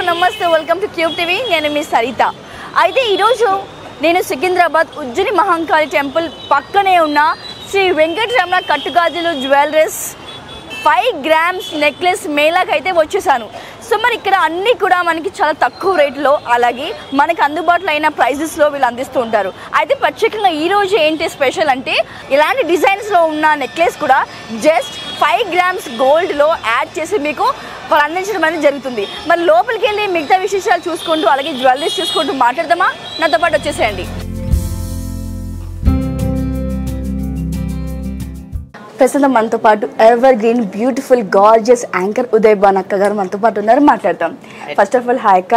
నమస్తే, welcome to cube TV. నేను మీ సరిత. అయితే ఈరోజు నేను సికింద్రాబాద్ ఉజ్జయిని మహంకాళి టెంపుల్ పక్కనే ఉన్న Sri Venkataramana Kattugajulu jewelleries 5 grams necklace మేళాకి అయితే వచ్చేసాను. సో మరి ఇక్కడ అన్నీ కూడా మనకి చాలా తక్కువ రేట్లో, అలాగే మనకి అందుబాటులో అయిన ప్రైజెస్లో వీళ్ళు అందిస్తూ ఉంటారు. అయితే ప్రత్యేకంగా ఈరోజు ఏంటి స్పెషల్ అంటే, ఇలాంటి డిజైన్స్లో ఉన్న నెక్లెస్ కూడా జస్ట్ 5 గ్రామ్స్ గోల్డ్లో యాడ్ చేసి మీకు వాళ్ళు అందించడం అనేది జరుగుతుంది. మరి లోపలికి వెళ్ళి మిగతా విశేషాలు చూసుకుంటూ, అలాగే జ్యువెలరీస్ చూసుకుంటూ మాట్లాడదామా? నాతో పాటు వచ్చేసేయండి. ప్రస్తుతం మనతో పాటు ever green beautiful gorgeous anchor Uday Bhan అక్క గారు మనతో పాటు ఉన్నారు. మాట్లాడతాం. ఫస్ట్ ఆఫ్ ఆల్ హాయ్ అక్క.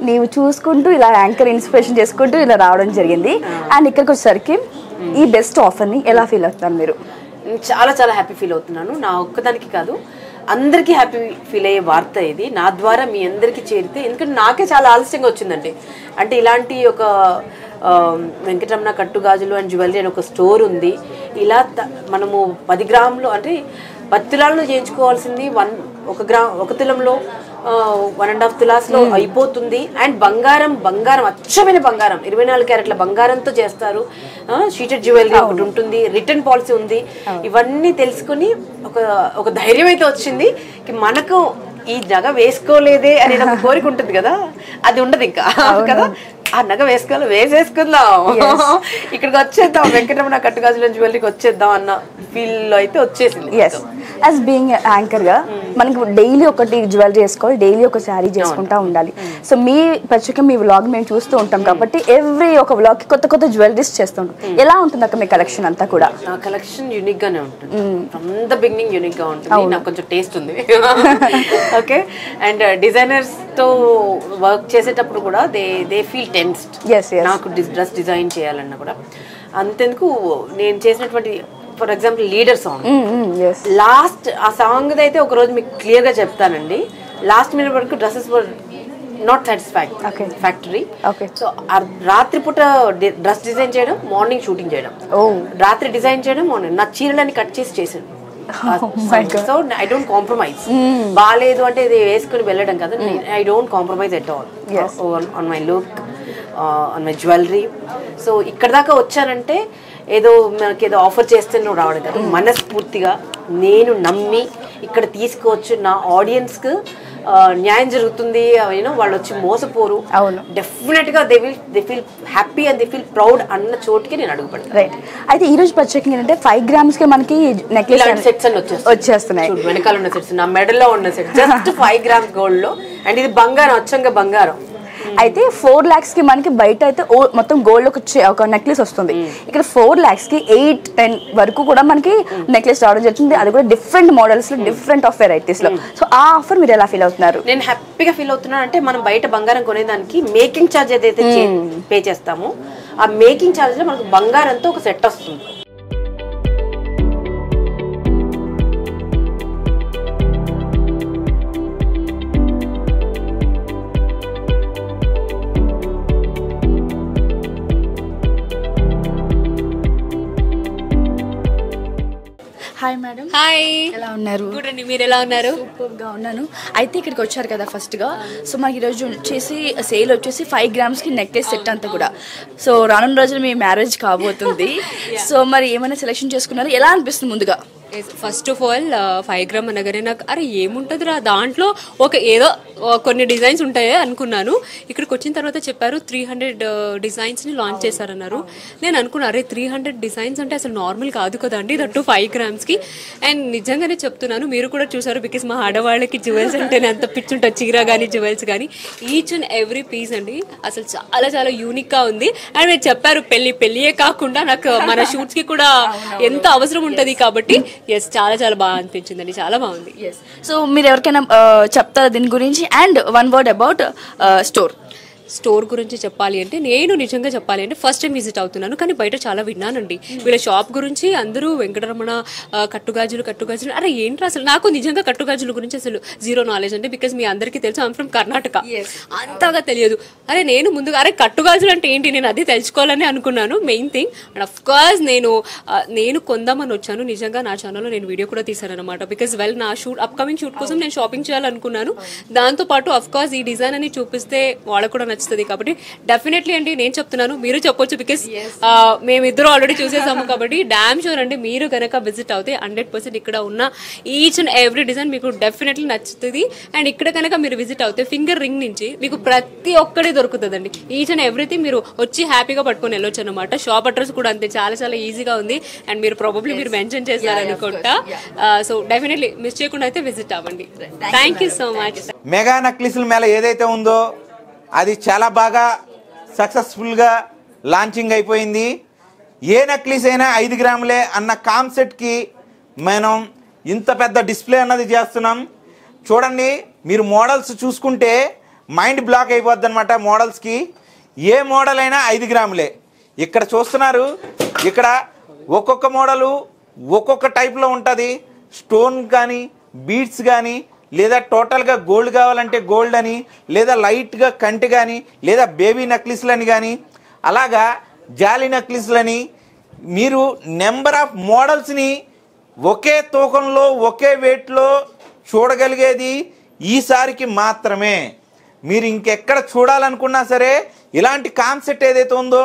నీవు చూసుకుంటూ ఇలా యాంకర్ ఇన్స్పిరేషన్ చేసుకుంటూ ఇలా రావడం జరిగింది. అండ్ ఇక్కడికి వచ్చేసరికి ఈ బెస్ట్ ఆఫర్ని ఎలా ఫీల్ అవుతున్నారు మీరు? చాలా చాలా హ్యాపీ ఫీల్ అవుతున్నాను. నా ఒక్కదానికి కాదు, అందరికీ హ్యాపీ ఫీల్ అయ్యే వార్త ఇది. నా ద్వారా మీ అందరికీ చేరితే, ఎందుకంటే నాకే చాలా ఆలస్యంగా వచ్చిందండి. అంటే ఇలాంటి ఒక వెంకటరమణ కట్టుగాజులు అండ్ జ్యువెలరీ అని ఒక స్టోర్ ఉంది. ఇలా మనము 10 గ్రాములు అంటే 10 తులాల్లో చేయించుకోవాల్సింది 1 తులంలో 1.5 తులాస్లో అయిపోతుంది. అండ్ బంగారం అచ్చమైన బంగారం 24 క్యారెట్ల బంగారంతో చేస్తారు. షీటెడ్ జ్యువెలరీ ఒకటి ఉంటుంది, రిటర్న్ పాలసీ ఉంది. ఇవన్నీ తెలుసుకుని ఒక ధైర్యం అయితే వచ్చింది. మనకు ఈ నగ వేసుకోలేదే అని ఒక కోరిక ఉంటుంది కదా, అది ఉండదు ఇంకా కదా. ఆ నగ వేసేసుకుందాం, ఇక్కడికి వచ్చేద్దాం, వెంకటరమణ కట్టుగాజుల జ్యువెలరీకి వచ్చేద్దాం అన్న ఫీల్ లో అయితే వచ్చేసింది. యాజ్ బీయింగ్ యాంకర్ గా మనకి డైలీ ఒకటి జ్యువెలరీ వేసుకోవాలి, డైలీ ఒక శారీ చేసుకుంటా ఉండాలి. సో మీ ప్రత్యేకంగా మీ వ్లాగ్ మేము చూస్తూ ఉంటాం కాబట్టి ఎవ్రీ ఒక వ్లాగ్ కి కొత్త కొత్త జ్యువెలరీస్ చేస్తుంటాం. ఎలా ఉంటుంది అక్క మీ కలెక్షన్ అంతా కూడా? నా కలెక్షన్ యూనిక్ గానే ఉంటుంది. ఫ్రమ్ ద బిగినింగ్ యూనిక్ గా ఉంటుంది. నాకు కొంచెం టేస్ట్ ఉంది. ఓకే. అండ్ డిజైనర్స్ తో వర్క్ చేసేటప్పుడు కూడా దే ఫీల్ టెన్స్డ్. నాకు డ్రెస్ డిజైన్ చేయాలన్నా కూడా అంతెందుకు నేను చేసినటువంటి for example leader song, last ఆ సాంగ్ అయితే ఒక రోజు మీకు క్లియర్ గా చెప్తానండి. లాస్ట్ మినిట్ వరకు dresses were not satisfactory. So రాత్రిపూట డ్రెస్ డిజైన్ చేయడం, మార్నింగ్ షూటింగ్ చేయడం, రాత్రి డిజైన్ చేయడం, మార్నింగ్ నా చీరలని కట్ చేసి చేశాను. So I don't compromise. బాగాలేదు అంటే ఇది వేసుకుని వెళ్ళడం కదా, I don't compromise at all on my look, on my jewellery. So ఇక్కడ దాకా వచ్చానంటే ఏదో మనకి ఏదో ఆఫర్ చేస్తే నువ్వు రావడం కదా, మనస్ఫూర్తిగా నేను నమ్మి ఇక్కడ తీసుకోవచ్చు. నా ఆడియన్స్కి న్యాయం జరుగుతుంది, వాళ్ళు వచ్చి మోసపోరు. డెఫినెట్ గా they feel happy and they feel proud అన్న చోటుకి నేను అడుగుపడతాను. రైట్. అయితే ఈ రోజు ప్రత్యేకంగా ఏంటంటే 5 గ్రామ్స్ కి మనకి నెక్లెస్ సెట్స్ అని వచ్చేస్తున్నాయి. వెనకాల ఉన్న సెట్స్, నా మెడల్లో ఉన్న సెట్ జస్ట్ 5 గ్రామ్స్ గోల్డ్ లో. అండ్ ఇది బంగారం, అచ్చంగా బంగారం. అయితే 4 lakhs కి మనకి బయట అయితే మొత్తం గోల్డ్ ఒక నెక్లెస్ వస్తుంది. ఇక్కడ 4 lakhs కి 8-10 వరకు కూడా మనకి నెక్లెస్ రావడం జరుగుతుంది. అది కూడా డిఫరెంట్ మోడల్స్ లో, డిఫరెంట్ ఆఫ్ వెరైటీస్ లో. సో ఆ ఆఫర్ మీరు ఎలా ఫీల్ అవుతున్నారు? నేను హ్యాపీగా ఫీల్ అవుతున్నాను. అంటే మనం బయట బంగారం కొనేదానికి మేకింగ్ ఛార్జ్ ఏదైతే పే చేస్తామో, ఆ మేకింగ్ ఛార్జ్ లో మనకు బంగారంతో ఒక సెట్ వస్తుంది. Hi madam. హాయ్, ఎలా ఉన్నారు? గుడ్ అండి, మీరు ఎలా ఉన్నారు? సూపర్ గా ఉన్నాను. అయితే ఇక్కడికి వచ్చారు కదా ఫస్ట్ గా, సో మనకి ఈరోజు వచ్చేసి సేల్ వచ్చేసి 5 గ్రామ్స్ కి నెక్లెస్ సెట్ అంతా కూడా. సో రానున్న రోజులు మీ మ్యారేజ్ కాబోతుంది. సో మరి ఏమైనా సెలెక్షన్ చేసుకున్నారు? ఎలా అనిపిస్తుంది ముందుగా? ఫస్ట్ ఆఫ్ ఆల్ 5 గ్రామ్ అనగానే నాకు అరే ఏముంటుందిరా దాంట్లో, ఒక ఏదో కొన్ని డిజైన్స్ ఉంటాయే అనుకున్నాను. ఇక్కడికి వచ్చిన తర్వాత చెప్పారు 300 డిజైన్స్ని లాంచ్ చేశారన్నారు. నేను అనుకున్నా అరే 300 డిజైన్స్ అంటే అసలు నార్మల్ కాదు కదండి, దట్టు 5 grams. అండ్ నిజంగానే చెప్తున్నాను, మీరు కూడా చూసారు, బికాస్ మా ఆడవాళ్ళకి జ్యువెల్స్ అంటేనే అంత పిచ్చుంటుంది, చీర కానీ జ్యువెల్స్ కానీ. ఈచ్ అండ్ ఎవ్రీ పీస్ అండి అసలు చాలా చాలా యూనిక్గా ఉంది. అండ్ మీరు చెప్పారు పెళ్ళియే కాకుండా నాకు మన షూట్స్కి కూడా ఎంత అవసరం ఉంటుంది కాబట్టి ఎస్ చాలా చాలా బాగా అనిపించిందండి, చాలా బాగుంది. సో మీరు ఎవరికైనా చెప్తారా దీని గురించి? And one word about store గురించి చెప్పాలి అంటే, నేను నిజంగా చెప్పాలి అంటే ఫస్ట్ టైం విజిట్ అవుతున్నాను, కానీ బయట చాలా విన్నానండి వీళ్ళ షాప్ గురించి. అందరూ వెంకటరమణ కట్టుగాజులు అరే ఏంట్రా అసలు, నాకు నిజంగా కట్టుగాజుల గురించి అసలు జీరో నాలెడ్జ్ అండి, బికాస్ మీ అందరికీ తెలుసు ఐఎమ్ ఫ్రమ్ కర్ణాటక, అంతగా తెలియదు. అరే నేను ముందుగా అరే కట్టుగాజులు అంటే ఏంటి నేను అది తెలుసుకోవాలని అనుకున్నాను, main thing. And of course నేను కొందామని వచ్చాను. నిజంగా నా ఛానల్లో నేను వీడియో కూడా తీశాను అనమాట, బికాస్ నా అప్కమింగ్ షూట్ కోసం నేను షాపింగ్ చేయాలనుకున్నాను. దాంతోపాటు అఫ్ కోర్స్ ఈ డిజైన్ అని చూపిస్తే వాళ్ళకు కూడా నచ్చుతుంది కాబట్టి డెఫినెట్లీ అండి నేను చెప్తున్నాను, మీరు చెప్పొచ్చు, బికాస్ మేమిద్దరు ఆల్రెడీ చూసేసాము కాబట్టి డామ్ షూర్ అండి మీరు కనుక విజిట్ అవుతే 100% ఇక్కడ ఉన్న ఈచ్ అండ్ ఎవ్రీ డిజైన్ మీకు డెఫినెట్లీ నచ్చుతుంది. అండ్ ఇక్కడ కనుక మీరు విజిట్ అవుతే ఫింగర్ రింగ్ నుంచి మీకు ప్రతి ఒక్కటి దొరుకుతుందండి, ఈచ్ అండ్ ఎవ్రీథింగ్ మీరు వచ్చి హ్యాపీగా పట్టుకొని వెళ్ళొచ్చు అనమాట. షాప్ అడ్రస్ కూడా అంతే, చాలా చాలా ఈజీగా ఉంది. అండ్ మీరు ప్రాబబ్లీ మీరు మెన్షన్ చేస్తారనుకుంటా. సో డెఫినెట్లీ మిస్ చేయకుండా అయితే విజిట్ అవ్వండి. Thank you so much. Mega నక్లీసుల మేళ ఏదైతే ఉందో అది చాలా బాగా సక్సెస్ఫుల్గా లాంచింగ్ అయిపోయింది. ఏ నక్లీస్ అయినా 5 గ్రాములే అన్న కాన్సెప్ట్కి మనం ఇంత పెద్ద డిస్ప్లే అన్నది చేస్తున్నాం. చూడండి, మీరు మోడల్స్ చూసుకుంటే మైండ్ బ్లాక్ అయిపోద్ది అనమాట. మోడల్స్కి ఏ మోడల్ అయినా 5 గ్రాములే. ఇక్కడ చూస్తున్నారు, ఇక్కడ ఒక్కొక్క మోడలు ఒక్కొక్క టైప్లో ఉంటుంది. స్టోన్ కానీ బీడ్స్ కానీ, లేదా టోటల్గా గోల్డ్ కావాలంటే గోల్డ్ అని, లేదా లైట్గా కంటి కానీ, లేదా బేబీ నక్లీస్లని కానీ, అలాగా జాలి నక్లీస్లని, మీరు నెంబర్ ఆఫ్ మోడల్స్ని ఒకే తూకంలో ఒకే వెయిట్లో చూడగలిగేది ఈసారికి మాత్రమే. మీరు ఇంకెక్కడ చూడాలనుకున్నా సరే ఇలాంటి కాన్సెప్ట్ ఏదైతే ఉందో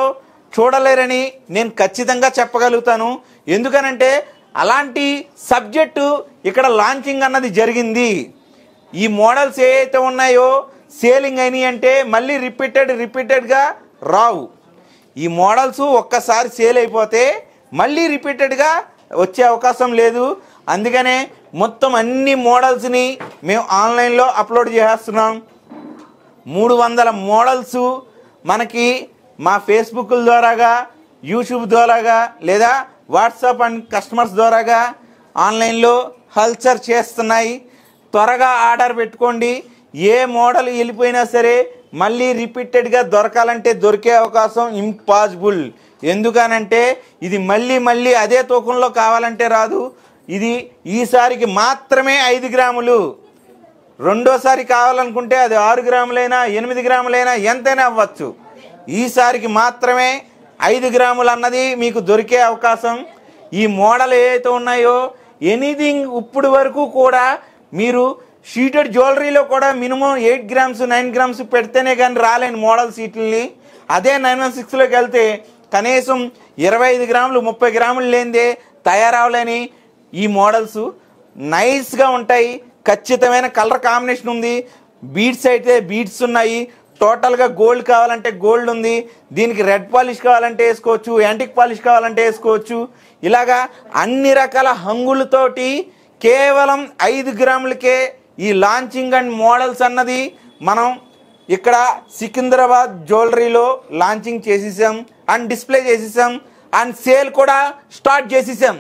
చూడలేరని నేను ఖచ్చితంగా చెప్పగలుగుతాను. ఎందుకనంటే అలాంటి సబ్జెక్టు ఇక్కడ లాంచింగ్ అన్నది జరిగింది. ఈ మోడల్స్ ఏవైతే ఉన్నాయో సేలింగ్ అయినాయి అంటే మళ్ళీ రిపీటెడ్గా రావు. ఈ మోడల్స్ ఒక్కసారి సేల్ అయిపోతే మళ్ళీ రిపీటెడ్గా వచ్చే అవకాశం లేదు. అందుకనే మొత్తం అన్ని మోడల్స్ని మేము ఆన్లైన్లో అప్లోడ్ చేస్తున్నాం. 300 మోడల్స్ మనకి మా ఫేస్బుక్ ద్వారాగా, యూట్యూబ్ ద్వారాగా, లేదా వాట్సాప్ అండ్ కస్టమర్స్ ద్వారాగా ఆన్లైన్లో హల్చర్ చేస్తున్నాయి. త్వరగా ఆర్డర్ పెట్టుకోండి. ఏ మోడల్ వెళ్ళిపోయినా సరే మళ్ళీ రిపీటెడ్గా దొరకాలంటే దొరికే అవకాశం ఇంపాసిబుల్. ఎందుకనంటే ఇది మళ్ళీ అదే తూకంలో కావాలంటే రాదు. ఇది ఈసారికి మాత్రమే 5 గ్రాములు. రెండోసారి కావాలనుకుంటే అది 6 గ్రాములైనా 8 గ్రాములైనా ఎంతైనా అవ్వచ్చు. ఈసారికి మాత్రమే 5 గ్రాములు అన్నది మీకు దొరికే అవకాశం. ఈ మోడల్ ఏవైతే ఉన్నాయో ఎనీథింగ్ ఇప్పుడు వరకు కూడా మీరు షీటెడ్ జ్యువెలరీలో కూడా మినిమం 8 గ్రామ్స్ 9 గ్రామ్స్ పెడితేనే కానీ రాలేని మోడల్ సీట్లని, అదే 916లోకి వెళ్తే కనీసం 25 గ్రాములు 30 గ్రాములు లేనిదే తయారవలేని ఈ మోడల్స్ నైస్గా ఉంటాయి. ఖచ్చితమైన కలర్ కాంబినేషన్ ఉంది. బీడ్స్ అయితే బీడ్స్ ఉన్నాయి. టోటల్గా గోల్డ్ కావాలంటే గోల్డ్ ఉంది. దీనికి రెడ్ పాలిష్ కావాలంటే వేసుకోవచ్చు, యాంటిక్ పాలిష్ కావాలంటే వేసుకోవచ్చు. ఇలాగా అన్ని రకాల హంగులతోటి కేవలం 5 గ్రాములకే ఈ లాంచింగ్ అండ్ మోడల్స్ అన్నది మనం ఇక్కడ సికింద్రాబాద్ జ్యువెలరీలో లాంచింగ్ చేసేసాం అండ్ డిస్ప్లే చేసేసాం అండ్ సేల్ కూడా స్టార్ట్ చేసేసాం.